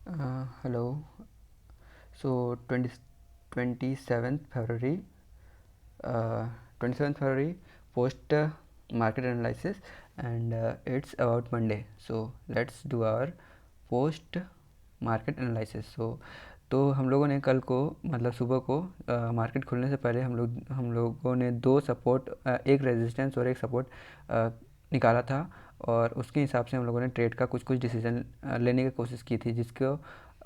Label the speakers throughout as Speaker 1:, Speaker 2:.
Speaker 1: Hello. So 27th February, 27th February post market analysis, and it's about Monday. So let's do our post market analysis. तो हम लोगों ने कल को मतलब सुबह को मार्केट खुलने से पहले हम लोगों ने दो सपोर्ट, एक रेजिस्टेंस और एक सपोर्ट निकाला था, और उसके हिसाब से हम लोगों ने ट्रेड का कुछ डिसीजन लेने की कोशिश की थी, जिसको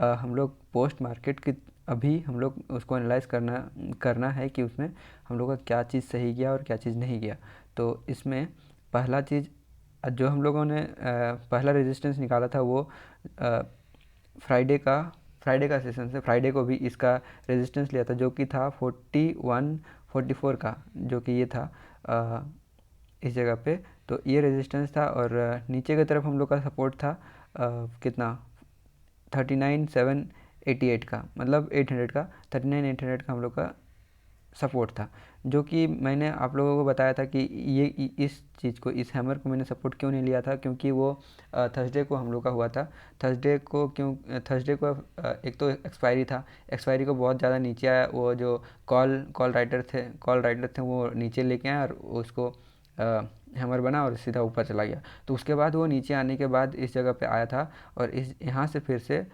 Speaker 1: हम लोग पोस्ट मार्केट की अभी हम लोग उसको एनालाइज करना है कि उसमें हम लोग का क्या चीज़ सही गया और क्या चीज़ नहीं गया। तो इसमें पहला चीज़ जो हम लोगों ने पहला रेजिस्टेंस निकाला था वो फ्राइडे का फ्राइडे का सेशन से फ्राइडे को भी इसका रेजिस्टेंस लिया था, जो कि था 41-44 का, जो कि ये था इस जगह पे। तो ये रेजिस्टेंस था, और नीचे की तरफ हम लोग का सपोर्ट था कितना 39,788 का, मतलब 800 का, 39,800 का हम लोग का सपोर्ट था। जो कि मैंने आप लोगों को बताया था कि ये इस चीज़ को, इस हैमर को मैंने सपोर्ट क्यों नहीं लिया था, क्योंकि वो थर्सडे को हम लोग का हुआ था। थर्सडे को एक तो एक्सपायरी था, एक्सपायरी को बहुत ज़्यादा नीचे आया, वो जो कॉल राइटर थे वो नीचे लेके आए और उसको हैमर बना और सीधा ऊपर चला गया। तो उसके बाद वो नीचे आने के बाद इस जगह पे आया था, और इस यहाँ से फिर से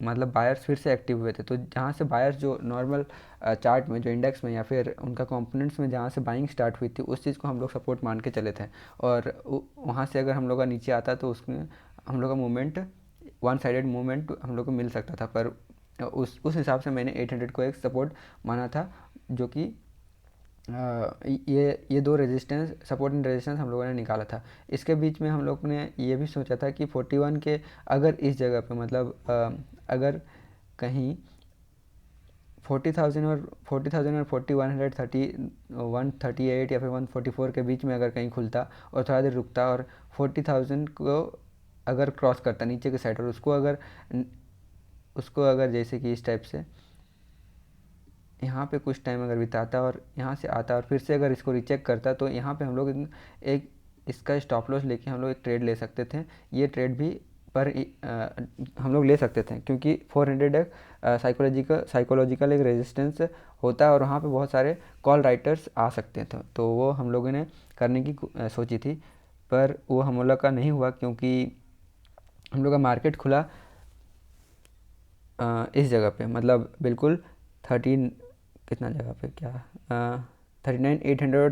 Speaker 1: मतलब बायर्स फिर से एक्टिव हुए थे। तो जहाँ से बायर्स जो नॉर्मल चार्ट में, जो इंडेक्स में या फिर उनका कंपोनेंट्स में जहाँ से बाइंग स्टार्ट हुई थी, उस चीज़ को हम लोग सपोर्ट मान के चले थे। और वहाँ से अगर हम लोग का नीचे आता तो उसमें हम लोग का मूवमेंट, वन साइडेड मूवमेंट हम लोग को मिल सकता था। पर उस हिसाब से मैंने 800 को एक सपोर्ट माना था, जो कि ये दो रेजिस्टेंस, सपोर्ट एंड रेजिस्टेंस हम लोगों ने निकाला था। इसके बीच में हम लोग ने ये भी सोचा था कि 41 के अगर इस जगह पे मतलब अगर कहीं 40,000 और 138 या फिर 144 के बीच में अगर कहीं खुलता और थोड़ा देर रुकता और 40,000 को अगर क्रॉस करता नीचे की साइड, और उसको अगर जैसे कि इस टाइप से यहाँ पे कुछ टाइम अगर बिताता और यहाँ से आता और फिर से अगर इसको रिचेक करता, तो यहाँ पे हम लोग एक इसका स्टॉप लॉस लेके हम लोग एक ट्रेड ले सकते थे। ये ट्रेड भी पर हम लोग ले सकते थे, क्योंकि 400 एक साइकोलॉजिकल एक रेजिस्टेंस होता है, और वहाँ पे बहुत सारे कॉल राइटर्स आ सकते थे। तो वो हम लोगों ने करने की सोची थी, पर वो हम लोग का नहीं हुआ, क्योंकि हम लोग का मार्केट खुला इस जगह पे, मतलब बिल्कुल 13 कितना जगह पे क्या 39,800 और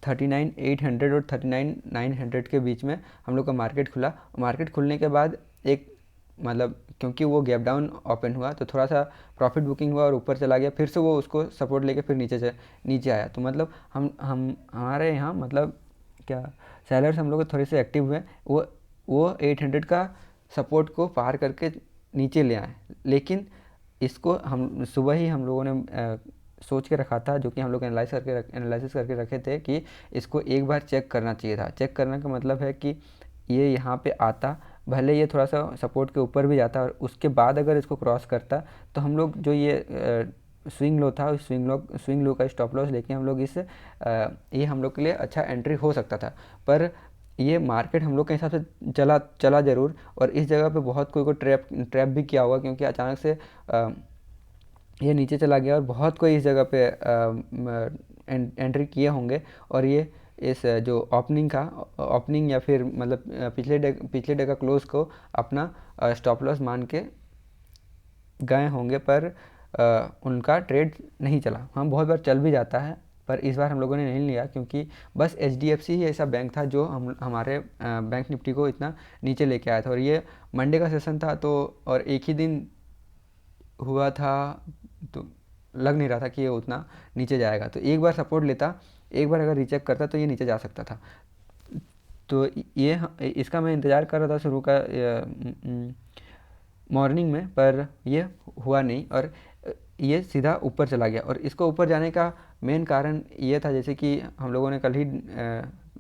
Speaker 1: 39,800 और 39,900 के बीच में हम लोग का मार्केट खुला। मार्केट खुलने के बाद एक मतलब क्योंकि वो गैप डाउन ओपन हुआ, तो थोड़ा सा प्रॉफिट बुकिंग हुआ और ऊपर चला गया, फिर से वो उसको सपोर्ट लेके फिर नीचे आया। तो मतलब हम हमारे यहाँ मतलब क्या सेलर्स हम लोग थोड़े से एक्टिव हुए, वो 800 का सपोर्ट को पार करके नीचे ले आए। लेकिन इसको हम सुबह ही हम लोगों ने सोच के रखा था, जो कि हम लोग एनालिसिस करके रखे थे कि इसको एक बार चेक करना चाहिए था। चेक करने का मतलब है कि ये यहाँ पे आता, भले ये थोड़ा सा सपोर्ट के ऊपर भी जाता, और उसके बाद अगर इसको क्रॉस करता, तो हम लोग जो ये स्विंग लो था, उस स्विंग लो का स्टॉप लॉस लेके हम लोग ये हम लोग के लिए अच्छा एंट्री हो सकता था। पर ये मार्केट हम लोग के हिसाब से चला चला ज़रूर, और इस जगह पे बहुत कोई ट्रैप भी किया होगा, क्योंकि अचानक से ये नीचे चला गया और बहुत कोई इस जगह पे एंट्री किए होंगे। और ये इस जो ओपनिंग या फिर मतलब पिछले डे का क्लोज को अपना स्टॉप लॉस मान के गए होंगे, पर उनका ट्रेड नहीं चला। हाँ, बहुत बार चल भी जाता है, पर इस बार हम लोगों ने नहीं लिया, क्योंकि बस HDFC ही ऐसा बैंक था जो हमारे बैंक निफ्टी को इतना नीचे लेके आया था। और ये मंडे का सेशन था, तो और एक ही दिन हुआ था, तो लग नहीं रहा था कि ये उतना नीचे जाएगा। तो एक बार सपोर्ट लेता, एक बार अगर रिचेक करता, तो ये नीचे जा सकता था। तो इसका मैं इंतज़ार कर रहा था शुरू का मॉर्निंग में, पर ये हुआ नहीं, और ये सीधा ऊपर चला गया। और इसको ऊपर जाने का मेन कारण ये था, जैसे कि हम लोगों ने कल ही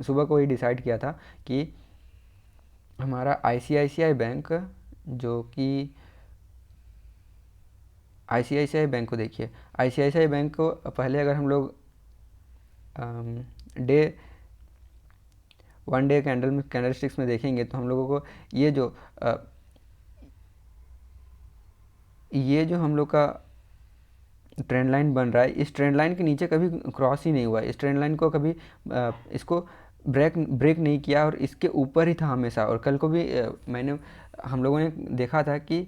Speaker 1: सुबह को ही डिसाइड किया था कि हमारा ICICI बैंक, जो कि ICICI बैंक को देखिए, ICICI बैंक को पहले अगर हम लोग डे 1 डे कैंडल स्टिक्स में देखेंगे, तो हम लोगों को ये जो ये जो हम लोग का ट्रेंड लाइन बन रहा है, इस ट्रेंड लाइन के नीचे कभी क्रॉस ही नहीं हुआ, इस ट्रेंड लाइन को कभी इसको ब्रेक नहीं किया और इसके ऊपर ही था हमेशा। और कल को भी हम लोगों ने देखा था कि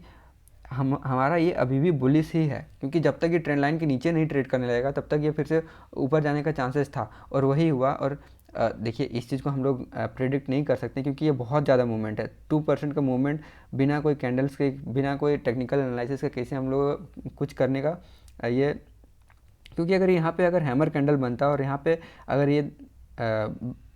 Speaker 1: हमारा ये अभी भी बुलिश ही है, क्योंकि जब तक ये ट्रेंड लाइन के नीचे नहीं ट्रेड करने लगेगा तब तक ये फिर से ऊपर जाने का चांसेस था, और वही हुआ। और देखिए, इस चीज़ को हम लोग प्रेडिक्ट नहीं कर सकते, क्योंकि ये बहुत ज़्यादा मूवमेंट है। 2% का मूवमेंट बिना कोई कैंडल्स के, बिना कोई टेक्निकल एनालिसिस के कैसे हम लोग कुछ करने का ये, क्योंकि अगर यहाँ पे अगर हैमर कैंडल बनता और यहाँ पे अगर ये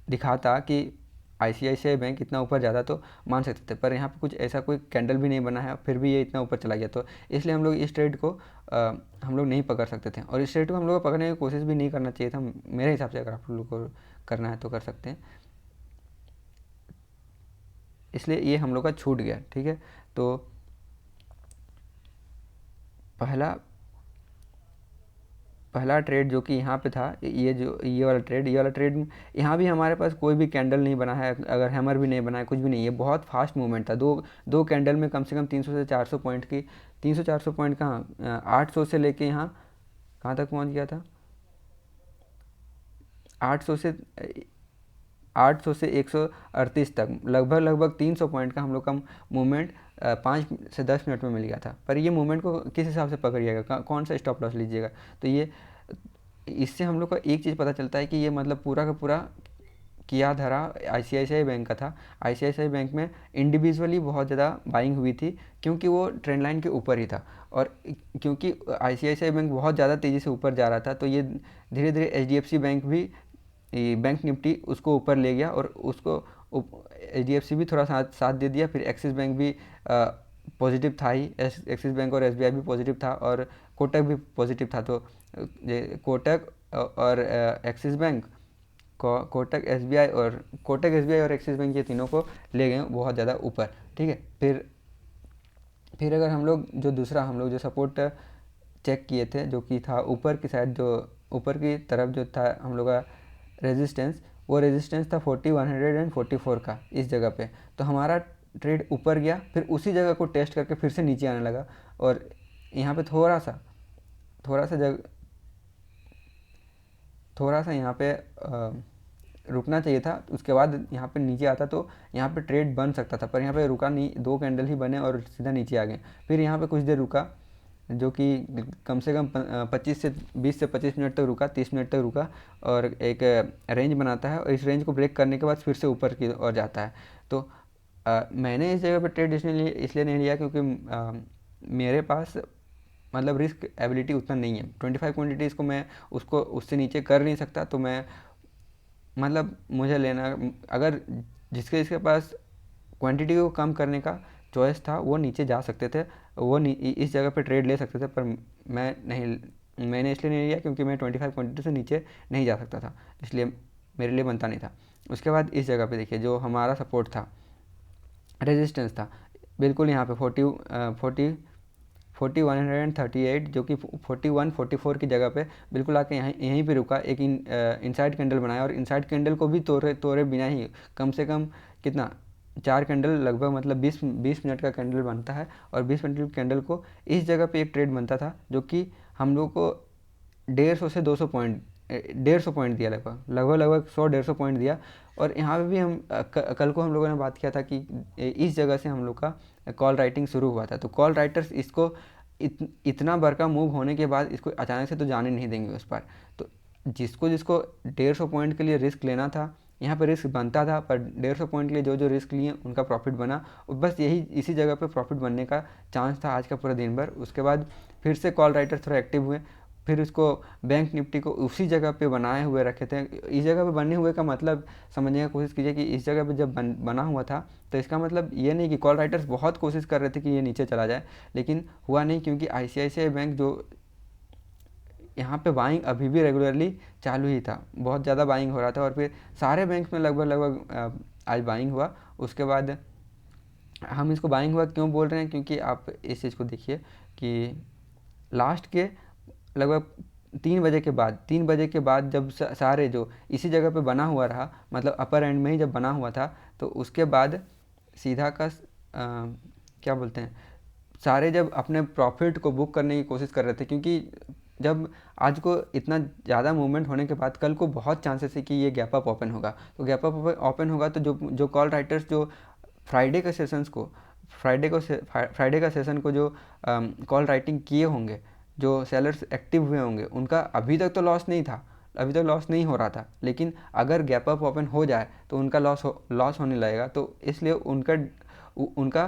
Speaker 1: दिखाता कि आईसीआईसीआई बैंक इतना ऊपर जाता तो मान सकते थे, पर यहाँ पे कुछ ऐसा कोई कैंडल भी नहीं बना है, फिर भी ये इतना ऊपर चला गया। तो इसलिए हम लोग इस ट्रेड को हम लोग नहीं पकड़ सकते थे, और इस ट्रेड को हम लोग को पकड़ने की कोशिश भी नहीं करना चाहिए था मेरे हिसाब से। अगर आप लोग को करना है तो कर सकते हैं, इसलिए ये हम लोग का छूट गया। ठीक है, तो पहला पहला ट्रेड जो कि यहाँ पे था, ये वाला ट्रेड यहाँ भी हमारे पास कोई भी कैंडल नहीं बना है, अगर हैमर भी नहीं बना है, कुछ भी नहीं है। बहुत फास्ट मूवमेंट था, दो दो कैंडल में कम से कम 300 से 400 पॉइंट की, 300-400 पॉइंट कहाँ, 800 से लेके यहाँ कहाँ तक पहुँच गया था, 800 से 138 तक, लगभग लगभग 300 पॉइंट का हम लोग का मूवमेंट 5 से 10 मिनट में मिल गया था। पर ये मूवमेंट को किस हिसाब से पकड़िएगा, कौन सा स्टॉप लॉस लीजिएगा, तो ये इससे हम लोग को एक चीज़ पता चलता है कि ये मतलब पूरा का पूरा किया धरा आईसीआईसीआई बैंक का था। आईसीआईसीआई बैंक में इंडिविजुअली बहुत ज़्यादा बाइंग हुई थी, क्योंकि वो ट्रेंड लाइन के ऊपर ही था, और क्योंकि आईसीआईसीआई बैंक बहुत ज़्यादा तेज़ी से ऊपर जा रहा था, तो ये धीरे धीरे एचडीएफसी बैंक भी, बैंक निफ्टी उसको ऊपर ले गया, और उसको एचडीएफसी भी थोड़ा साथ साथ दे दिया। फिर एक्सिस बैंक भी पॉजिटिव था ही, एक्सिस बैंक और एसबीआई भी पॉजिटिव था, और कोटक भी पॉजिटिव था। तो कोटक और एक्सिस बैंक, कोटक एसबीआई और एक्सिस बैंक, ये तीनों को ले गए बहुत ज़्यादा ऊपर। ठीक है, फिर अगर हम लोग जो सपोर्ट चेक किए थे, जो कि था ऊपर की साइड, जो ऊपर की तरफ जो था हम लोग का रेजिस्टेंस, वो रेजिस्टेंस था 4144 का इस जगह पे। तो हमारा ट्रेड ऊपर गया, फिर उसी जगह को टेस्ट करके फिर से नीचे आने लगा, और यहाँ पे थोड़ा सा यहाँ पे रुकना चाहिए था। उसके बाद यहाँ पे नीचे आता तो यहाँ पे ट्रेड बन सकता था, पर यहाँ पे रुका नहीं, 2 कैंडल ही बने और सीधा नीचे आ गए। फिर यहाँ पे कुछ देर रुका, जो कि कम से कम 20 से 25 मिनट तक रुका, 30 मिनट तक रुका, और एक रेंज बनाता है, और इस रेंज को ब्रेक करने के बाद फिर से ऊपर की ओर जाता है। तो मैंने इस जगह पर ट्रेड इसलिए नहीं लिया, क्योंकि मेरे पास मतलब रिस्क एबिलिटी उतना नहीं है। 25 क्वान्टिटीज़ को मैं उसको उससे नीचे कर नहीं सकता, तो मैं मतलब मुझे लेना, अगर जिसके पास क्वांटिटी को कम करने का चॉइस था वो नीचे जा सकते थे, वो इस जगह पे ट्रेड ले सकते थे, पर मैंने इसलिए नहीं लिया क्योंकि मैं 25 क्वांटिटी से नीचे नहीं जा सकता था, इसलिए मेरे लिए बनता नहीं था। उसके बाद इस जगह पे देखिए, जो हमारा सपोर्ट था, रेजिस्टेंस था, बिल्कुल यहाँ पे 4138, जो कि 4144 की जगह पे बिल्कुल आके यहीं पे रुका, एक इनसाइड कैंडल बनाया, और इनसाइड कैंडल को भी तोड़े बिना ही कम से कम कितना, 4 कैंडल लगभग, मतलब 20 मिनट का कैंडल बनता है, और 20 मिनट कैंडल को इस जगह पे एक ट्रेड बनता था, जो कि हम लोग को 150 से 200 पॉइंट, 150 पॉइंट दिया, लगभग 100-150 पॉइंट दिया। और यहाँ पे भी हम कल को हम लोगों ने बात किया था कि इस जगह से हम लोग का कॉल राइटिंग शुरू हुआ था। तो कॉल राइटर्स इसको इतना बड़का मूव होने के बाद इसको अचानक से तो जाने नहीं देंगे उस पर। तो जिसको 150 पॉइंट के लिए रिस्क लेना था, यहाँ पर रिस्क बनता था, पर 150 पॉइंट के लिए जो रिस्क लिए उनका प्रॉफिट बना, और बस इसी जगह पे प्रॉफिट बनने का चांस था आज का पूरा दिन भर। उसके बाद फिर से कॉल राइटर थोड़ा एक्टिव हुए, फिर उसको बैंक निफ्टी को उसी जगह पे बनाए हुए रखे थे। इस जगह पे बने हुए का मतलब समझने की कोशिश कीजिए कि इस जगह पे जब बना हुआ था, तो इसका मतलब ये नहीं कि कॉल राइटर्स बहुत कोशिश कर रहे थे कि ये नीचे चला जाए, लेकिन हुआ नहीं, क्योंकि आईसीआईसीआई बैंक जो यहाँ पे बाइंग अभी भी रेगुलरली चालू ही था, बहुत ज़्यादा बाइंग हो रहा था, और फिर सारे बैंक में लगभग आज बाइंग हुआ। उसके बाद हम इसको बाइंग हुआ क्यों बोल रहे हैं, क्योंकि आप इस चीज़ को देखिए कि लास्ट के लगभग 3 बजे के बाद जब सारे जो इसी जगह पे बना हुआ रहा, मतलब अपर एंड में ही जब बना हुआ था, तो उसके बाद सीधा का क्या बोलते हैं, सारे जब अपने प्रॉफिट को बुक करने की कोशिश कर रहे थे, क्योंकि जब आज को इतना ज़्यादा मूवमेंट होने के बाद कल को बहुत चांसेस है कि ये गैप अप ओपन होगा। तो गैप अप ओपन होगा तो जो जो कॉल राइटर्स जो फ्राइडे के सेशंस को फ्राइडे का सेशन को जो कॉल राइटिंग किए होंगे, जो सेलर्स एक्टिव हुए होंगे, उनका अभी तक तो लॉस नहीं था, अभी तक लॉस नहीं हो रहा था। लेकिन अगर गैप अप ओपन हो जाए तो उनका लॉस होने लगेगा। तो इसलिए उनका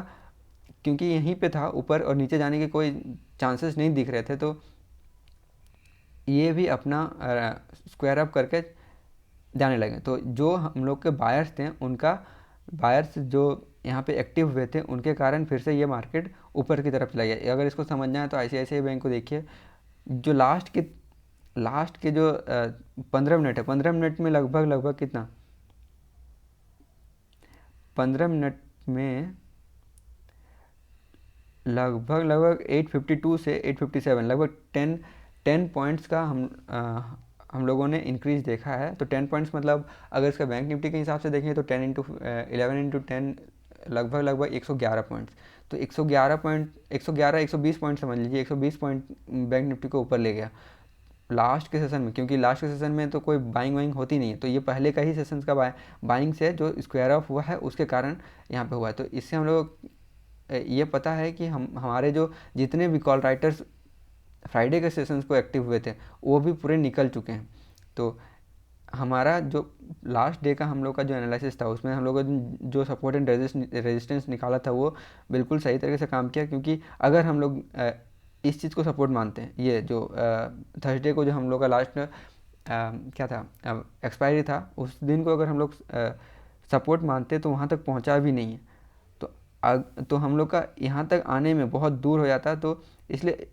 Speaker 1: क्योंकि यहीं पे था, ऊपर और नीचे जाने के कोई चांसेस नहीं दिख रहे थे, तो ये भी अपना स्क्वायर अप करके जाने लगे। तो जो हम लोग के बायर्स थे, उनका बायर्स जो यहाँ पे एक्टिव हुए थे, उनके कारण फिर से ये मार्केट ऊपर की तरफ चला गया। अगर इसको समझना है तो ICICI बैंक को देखिए, जो लास्ट के जो 15 मिनट है, 15 मिनट में लगभग कितना, 15 मिनट में लगभग 852 से 857, लगभग 10 पॉइंट्स का हम लोगों ने इंक्रीज देखा है। तो 10 पॉइंट्स मतलब अगर इसका बैंक निफ्टी के हिसाब से देखें तो 11 × 10 लगभग 111 पॉइंट्स। तो 120 पॉइंट समझ लीजिए, 120 पॉइंट बैंक निफ्टी को ऊपर ले गया लास्ट के सेशन में। क्योंकि लास्ट के सेशन में तो कोई बाइंग वाइंग होती नहीं है, तो ये पहले का ही सेशंस का बाइंग से जो स्क्वायर ऑफ हुआ है उसके कारण यहाँ पे हुआ है। तो इससे हम लोग ये पता है कि हमारे जो जितने भी कॉल राइटर्स फ्राइडे के सेशंस को एक्टिव हुए थे वो भी पूरे निकल चुके हैं। तो हमारा जो लास्ट डे का हम लोग का जो एनालिसिस था, उसमें हम लोगों ने जो सपोर्ट एंड रेजिस्टेंस निकाला था वो बिल्कुल सही तरीके से काम किया। क्योंकि अगर हम लोग इस चीज़ को सपोर्ट मानते हैं, ये जो थर्सडे को जो हम लोग का लास्ट क्या था, एक्सपायरी था, उस दिन को अगर हम लोग सपोर्ट मानते तो वहाँ तक पहुँचा भी नहीं है। तो हम लोग का यहाँ तक आने में बहुत दूर हो जाता। तो इसलिए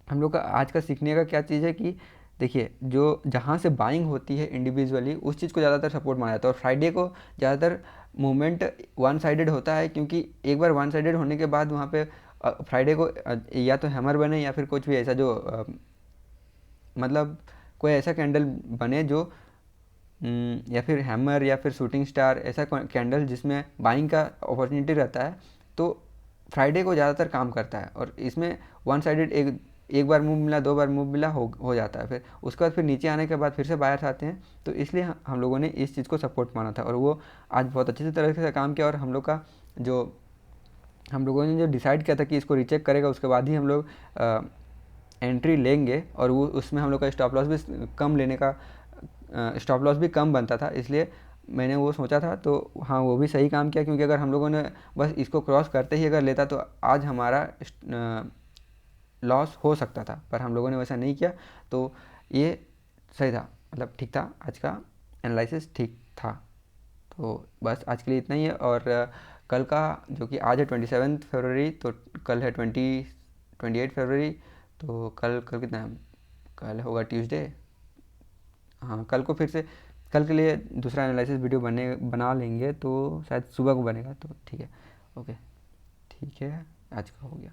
Speaker 1: हम लोग का आज का सीखने का क्या चीज़ है कि देखिए, जो जहाँ से बाइंग होती है इंडिविजुअली, उस चीज़ को ज़्यादातर सपोर्ट माना जाता है। और फ्राइडे को ज़्यादातर मूवमेंट वन साइडेड होता है, क्योंकि एक बार वन साइडेड होने के बाद वहाँ पे फ्राइडे को या तो हैमर बने या फिर कुछ भी ऐसा जो मतलब कोई ऐसा कैंडल बने जो या फिर हैमर या फिर शूटिंग स्टार, ऐसा कैंडल जिसमें बाइंग का अपॉर्चुनिटी रहता है, तो फ्राइडे को ज़्यादातर काम करता है। और इसमें वन साइडेड एक बार मूव मिला, 2 बार मूव मिला, हो जाता है। फिर उसके बाद फिर नीचे आने के बाद फिर से बायर्स आते हैं। तो इसलिए हम लोगों ने इस चीज़ को सपोर्ट माना था और वो आज बहुत अच्छी तरह से काम किया। और हम लोगों ने जो डिसाइड किया था कि इसको रीचेक करेगा, उसके बाद ही हम लोग एंट्री लेंगे। और वो उसमें हम लोग का स्टॉप लॉस भी कम लेने का स्टॉप लॉस भी कम बनता था, इसलिए मैंने वो सोचा था। तो हाँ, वो भी सही काम किया, क्योंकि अगर हम लोगों ने बस इसको क्रॉस करते ही अगर लेता तो आज हमारा लॉस हो सकता था, पर हम लोगों ने वैसा नहीं किया। तो ये सही था, मतलब ठीक था, आज का एनालिसिस ठीक था। तो बस आज के लिए इतना ही है। और कल का, जो कि आज है 27 फरवरी, तो कल है 28 फरवरी। तो कल कितना है, कल होगा ट्यूसडे। हाँ, कल को फिर से कल के लिए दूसरा एनालिसिस वीडियो बना लेंगे, तो शायद सुबह को बनेगा। तो ठीक है, ओके, ठीक है, आज का हो गया।